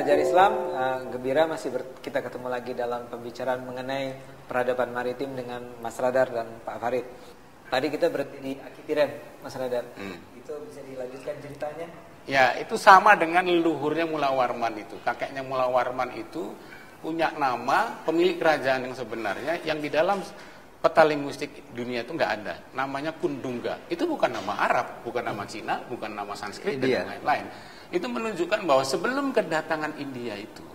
Belajar Islam, gembira kita ketemu lagi dalam pembicaraan mengenai peradaban maritim dengan Mas Radar dan Pak Farid. Tadi kita berhenti di Akitiren, Mas Radar. Itu bisa dilanjutkan ceritanya? Ya, itu sama dengan leluhurnya Mula Warman itu. Kakeknya Mula Warman itu punya nama pemilik kerajaan yang sebenarnya yang di dalam peta linguistik dunia itu nggak ada. Namanya Kundungga. Itu bukan nama Arab, bukan nama Cina, bukan nama Sanskrit dan lain-lain. Itu menunjukkan bahwa sebelum kedatangan India itu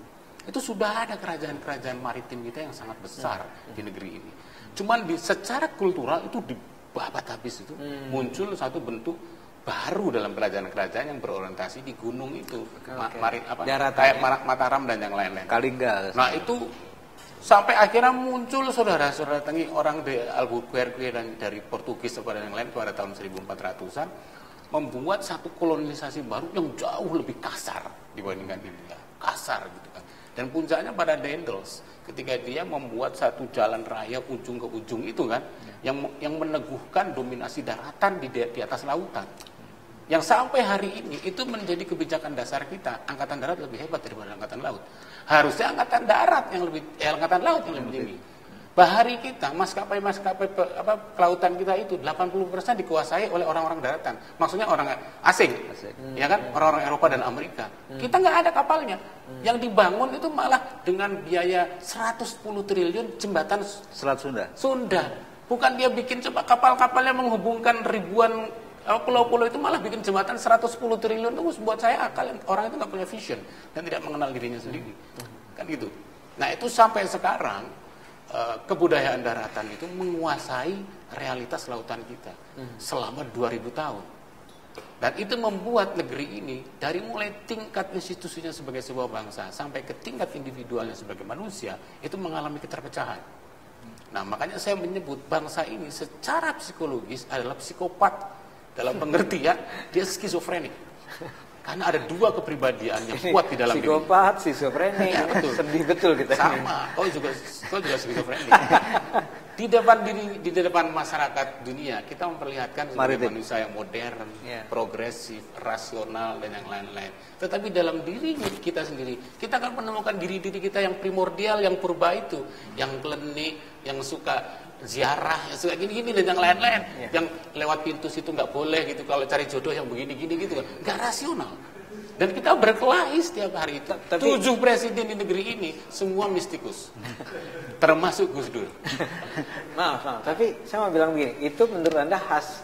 sudah ada kerajaan-kerajaan maritim kita yang sangat besar di negeri ini. Cuman secara kultural itu dibabat habis itu. Muncul satu bentuk baru dalam kerajaan-kerajaan yang berorientasi di gunung itu. Kayak Mataram dan yang lain-lain. Kalingga. Nah, itu sampai akhirnya muncul saudara-saudara tadi orang dari Albuquerque dan dari Portugis kepada yang lain pada tahun 1400-an membuat satu kolonisasi baru yang jauh lebih kasar dibandingkan India. Kasar gitu kan. Dan puncaknya pada Daedalus ketika dia membuat satu jalan raya ujung ke ujung itu kan yang meneguhkan dominasi daratan di atas lautan. Yang sampai hari ini itu menjadi kebijakan dasar kita. Angkatan darat lebih hebat daripada angkatan laut. Harusnya angkatan darat yang lebih angkatan laut yang lebih tinggi. Bahari kita, maskapai kelautan kita itu 80% dikuasai oleh orang-orang daratan. Maksudnya orang asing. Ya kan? Orang-orang Eropa dan Amerika. Kita nggak ada kapalnya. Yang dibangun itu malah dengan biaya 110 triliun jembatan Selat Sunda. Bukan dia bikin coba kapal-kapal yang menghubungkan ribuan pulau-pulau, itu malah bikin jembatan 110 triliun. Itu buat saya akal. Orang itu nggak punya vision dan tidak mengenal dirinya sendiri. Kan gitu. Nah, itu sampai sekarang kebudayaan daratan itu menguasai realitas lautan kita selama 2000 tahun. Dan itu membuat negeri ini dari mulai tingkat institusinya sebagai sebuah bangsa sampai ke tingkat individualnya sebagai manusia itu mengalami keterpecahan. Nah, makanya saya menyebut bangsa ini secara psikologis adalah psikopat. Dalam pengertian dia skizofrenik. Karena ada dua kepribadian yang kuat di dalam diri. Psikopat, skizofrenik. Ya, betul. Sedih betul kita. Sama, kau juga skizofrenik. Di depan masyarakat dunia kita memperlihatkan sebagai manusia yang modern, progresif, rasional dan yang lain-lain. Tetapi dalam diri kita sendiri, kita akan menemukan diri kita yang primordial, yang purba itu, yang klenik, yang suka ziarah, yang suka gini-gini dan yang lain-lain. Yang lewat pintu situ nggak boleh gitu, kalau cari jodoh yang begini-gini gitu kan, nggak rasional. Dan kita berkelahi setiap hari itu. 7 presiden di negeri ini semua mistikus, termasuk Gus Dur. Maaf, tapi saya mau bilang begini, itu menurut Anda khas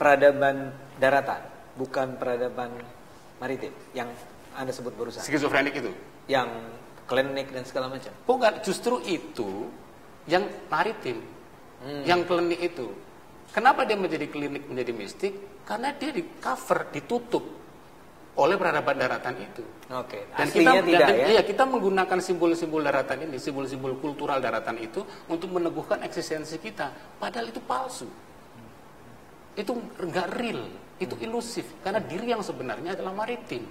peradaban daratan, bukan peradaban maritim yang Anda sebut barusan. Skizofrenik itu, yang klinik dan segala macam. Bukan, justru itu yang maritim, yang klinik itu. Kenapa dia menjadi klinik, menjadi mistik? Karena dia di cover, ditutup oleh peradaban daratan itu. Oke. Dan kita menggunakan simbol-simbol daratan ini, simbol-simbol kultural daratan itu untuk meneguhkan eksistensi kita. Padahal itu palsu. Itu enggak real, itu ilusif. Karena diri yang sebenarnya adalah maritim.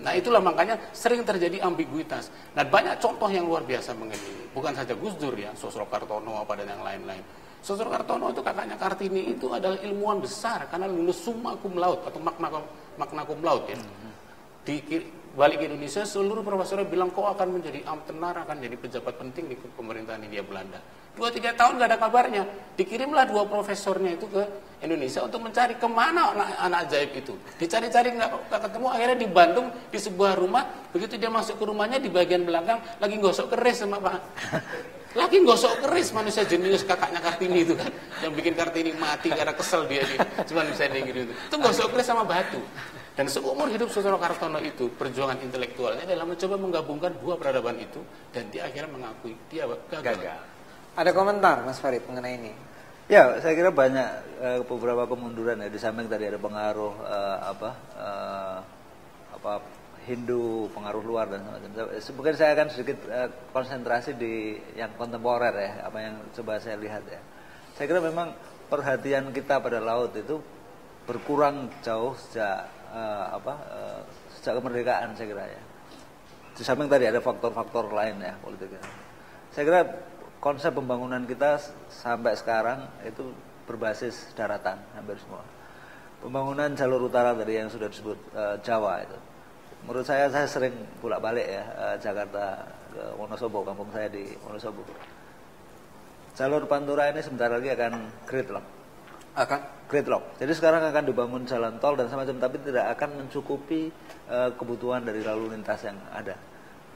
Nah, itulah makanya sering terjadi ambiguitas. Nah, banyak contoh yang luar biasa mengenai. Bukan saja Gus Dur ya, Sosro Kartono apa dan yang lain-lain. Sosro Kartono itu kakaknya Kartini itu adalah ilmuwan besar karena lulus summa cum laude atau magna cum laude ya. Di balik Indonesia seluruh profesornya bilang kau akan menjadi tenar, akan jadi pejabat penting di pemerintahan Hindia Belanda. 2-3 tahun nggak ada kabarnya. Dikirimlah 2 profesornya itu ke Indonesia untuk mencari kemana anak ajaib itu. Dicari-cari nggak ketemu, akhirnya di Bandung di sebuah rumah. Begitu dia masuk ke rumahnya, di bagian belakang lagi gosok keris sama Pak. Lagi gosok keris manusia jenius kakaknya Kartini itu kan, yang bikin Kartini mati karena kesel dia cuma bisa gitu. Itu gosok keris sama batu. Dan seumur hidup Sosro Kartono itu perjuangan intelektualnya adalah mencoba menggabungkan 2 peradaban itu, dan dia akhirnya mengakui dia gagal. Ada komentar Mas Farid mengenai ini? Ya, saya kira banyak beberapa kemunduran ya. Di samping tadi ada pengaruh Hindu, pengaruh luar dan semacam. Mungkin saya akan sedikit konsentrasi di yang kontemporer ya, apa yang coba saya lihat ya. Saya kira memang perhatian kita pada laut itu berkurang jauh sejak sejak kemerdekaan, saya kira ya. Di samping tadi ada faktor-faktor lain ya politiknya. Saya kira konsep pembangunan kita sampai sekarang itu berbasis daratan hampir semua. Pembangunan jalur utara tadi yang sudah disebut Jawa itu menurut saya sering bolak-balik ya, Jakarta ke Wonosobo, kampung saya di Wonosobo. Jalur Pantura ini sebentar lagi akan gridlock. Gridlock. Jadi sekarang akan dibangun jalan tol dan semacam, tapi tidak akan mencukupi kebutuhan dari lalu lintas yang ada.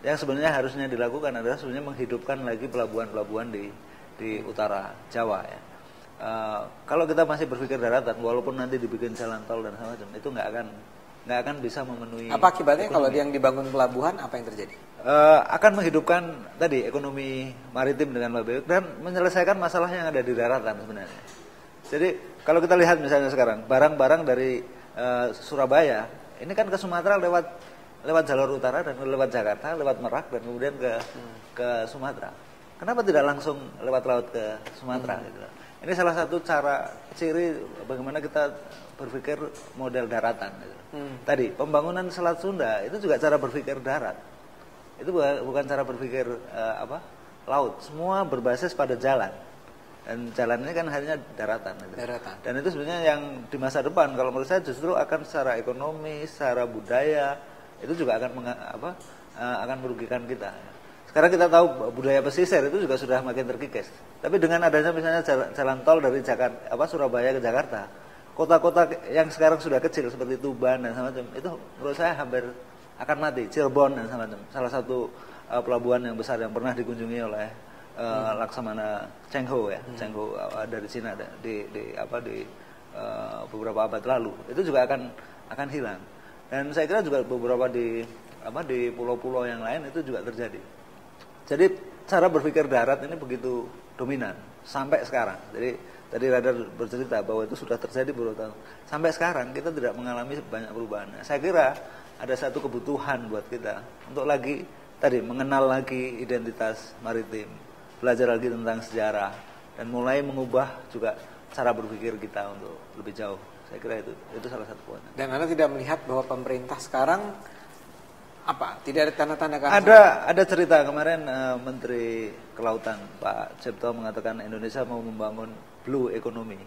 Yang sebenarnya harusnya dilakukan adalah sebenarnya menghidupkan lagi pelabuhan-pelabuhan di utara Jawa ya. Kalau kita masih berpikir daratan, walaupun nanti dibikin jalan tol dan semacam, itu nggak akan bisa memenuhi. Apa akibatnya ekonomi. Kalau yang dibangun pelabuhan, apa yang terjadi? Akan menghidupkan tadi ekonomi maritim dengan lebih baik dan menyelesaikan masalah yang ada di daratan sebenarnya. Jadi kalau kita lihat misalnya sekarang barang-barang dari Surabaya ini kan ke Sumatera lewat jalur utara dan lewat Jakarta, lewat Merak dan kemudian ke Sumatera. Kenapa tidak langsung lewat laut ke Sumatera? Gitu. Ini salah satu ciri bagaimana kita berpikir model daratan. Gitu. Tadi pembangunan Selat Sunda itu juga cara berpikir darat. Itu bukan cara berpikir laut. Semua berbasis pada jalan. Dan jalan ini kan hanya daratan. Gitu. Dan itu sebenarnya yang di masa depan kalau menurut saya justru akan secara ekonomi, secara budaya itu juga akan merugikan kita. Sekarang kita tahu budaya pesisir itu juga sudah makin terkikis. Tapi dengan adanya misalnya jalan tol dari Surabaya ke Jakarta, kota-kota yang sekarang sudah kecil seperti Tuban dan semacam itu menurut saya hampir akan mati. Cirebon dan semacam, salah satu pelabuhan yang besar yang pernah dikunjungi oleh Laksamana Cheng Ho ya, Cheng Ho dari Cina di beberapa abad lalu itu juga akan hilang. Dan saya kira juga beberapa di pulau-pulau yang lain itu juga terjadi. Jadi cara berpikir darat ini begitu dominan sampai sekarang. Jadi tadi Radar bercerita bahwa itu sudah terjadi beberapa tahun. Sampai sekarang kita tidak mengalami banyak perubahan. Saya kira ada satu kebutuhan buat kita untuk lagi tadi mengenal lagi identitas maritim, belajar lagi tentang sejarah dan mulai mengubah juga cara berpikir kita untuk lebih jauh. Saya kira itu salah satu poin. Dan Anda tidak melihat bahwa pemerintah sekarang tidak ada tanda-tanda ke Ada cerita kemarin Menteri Kelautan Pak Cipto mengatakan Indonesia mau membangun blue economy.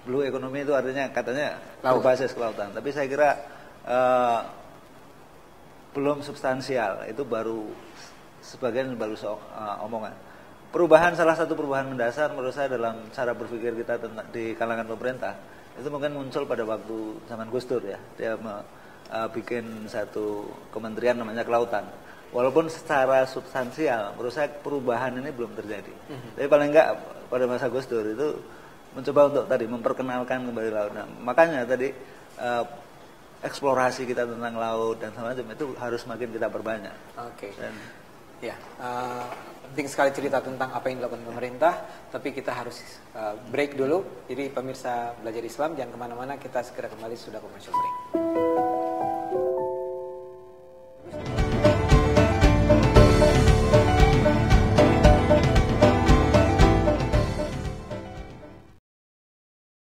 Blue economy itu artinya katanya berbasis kelautan. Tapi saya kira belum substansial. Itu baru sebagian omongan. Salah satu perubahan mendasar menurut saya dalam cara berpikir kita di kalangan pemerintah itu mungkin muncul pada waktu zaman Gus Dur ya. Dia bikin satu kementerian namanya kelautan. Walaupun secara substansial menurut saya perubahan ini belum terjadi. Tapi paling enggak pada masa Gus Dur itu mencoba untuk tadi memperkenalkan kembali laut. Nah, makanya tadi eksplorasi kita tentang laut dan semacam itu harus makin kita perbanyak. Oke. Penting sekali cerita tentang apa yang dilakukan pemerintah, tapi kita harus break dulu. Jadi pemirsa Belajar Islam jangan kemana-mana, kita segera kembali sudah commercial break.